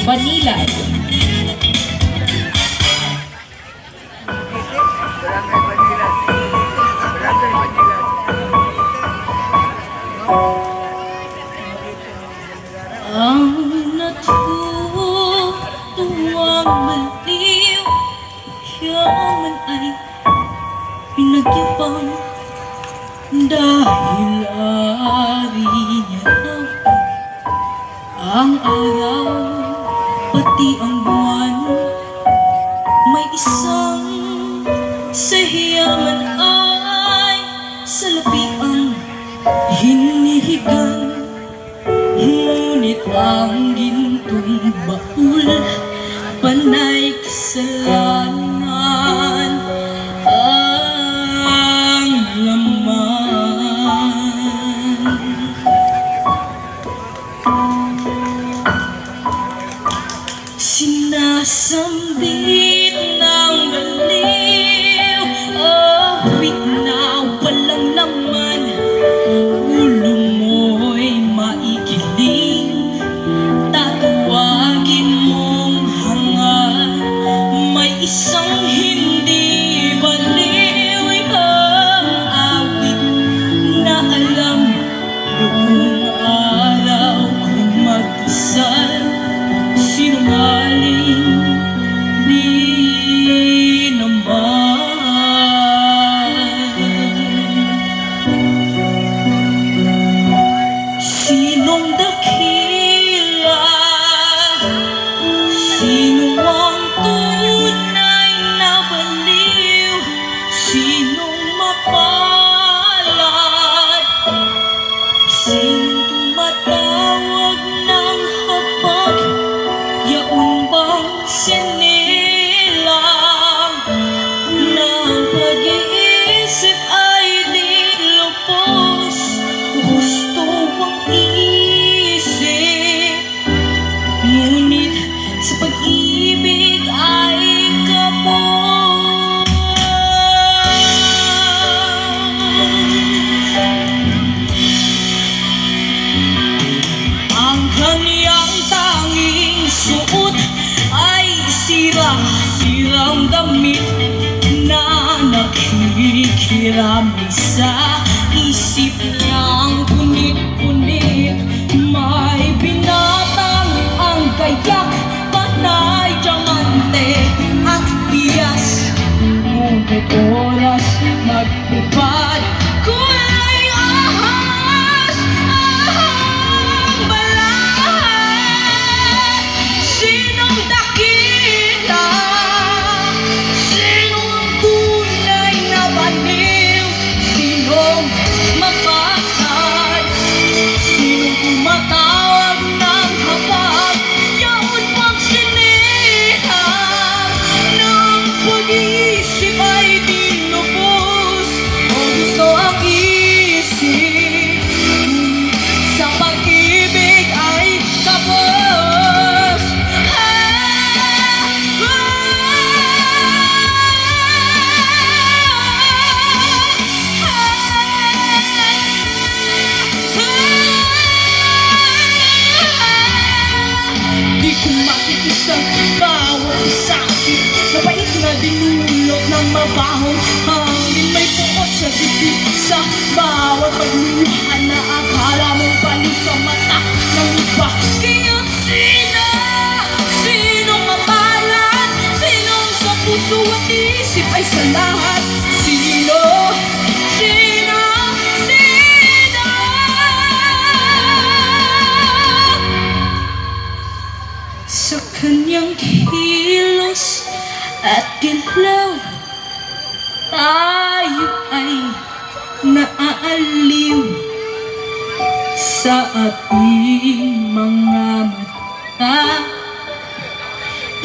Banilan. Ang natutuwang baliw, yaman ay pinagyapang dahil ari niya ang araw, pati ang buwan. May isang sa yaman ay salapi ang hinihigan. Ngunit ang gintong baul, panay kasalanan ang laman. Sinasambit ng baliw, awit na walang laman. Ulo mo'y maikiling, tatawagin mong hangal. May isang hindi baliw, ibang awit na alam noong araw kung magdasal. Sinungaling di naman. Sinong dakila? Sino ang tunay na baliw? Sinong mapalad? Sinong tumatawag ng hapag? Yaon bang sinilang ng pag-iisip ay di lupos? Gusto ang isip, ngunit sa pag-ibig ay kapos. Ang kaniyang tanging suot ay sirang damit na nakikirami sa isip niyang punit-punit. May binatang ang gayak, panay diamante at iyas. Ngunit oras magpupad, kulay ahas ang balat. Sinong dakila? Sinong ang tunay na baliw? Sinong mapatad? Sinong tumatawag ng hapag? Yaon pang sinihang ng pag-iisip ay di lubos. O gusto ang isip, sa pag-ibig ay kapos. Di ko makikisang bawat sakit na pait na dinulot ng mabahong hangin. May puot sa bibig sa bawat pagluluhan na akala mong baliw sa mata ng iba. Kaya't sinong mapalat? Sinong sa puso at isip ay sa lahat? Sino? Sa kanyang kilos at galaw, tayo ay naaaliw. Sa ating mga mata,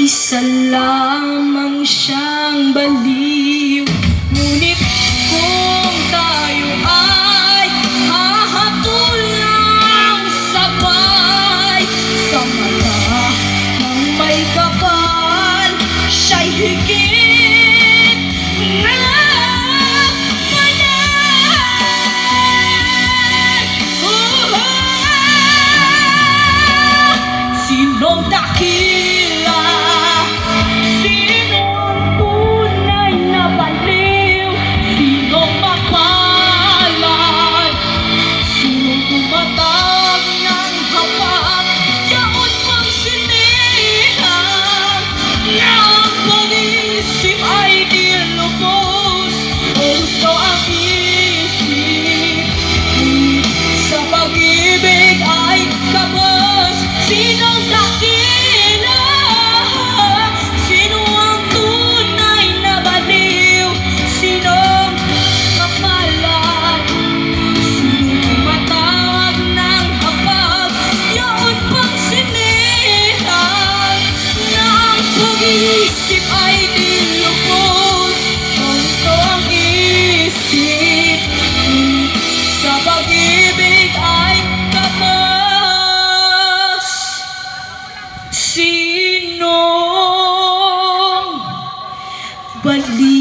isa lamang siyang baliw. Ngunit kung tayo ay hahatulang sabay sa mata ng may kapal, siya'y higit na panay. Sinong dakila? Sino ang tunay na baliw? Sino mapalad? Sino tumatag ng hapag? Yaon pang sinihan na ang pag-iisip ay di lubos. O gusto ang isip sa pag-ibig ay kapos. Sinong dakila? Sino ang tunay na baliw? Sinong mapalad? Sino tumatawag ng hapag? Yaon pang sinihan na ang pag-iisip ay di lubos. Kung gusto ang isip sa pag-ibig ay kapos. Sinong baliw?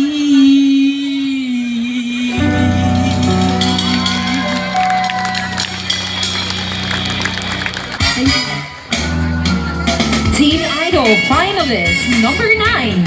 Teen Idol finalist number 9.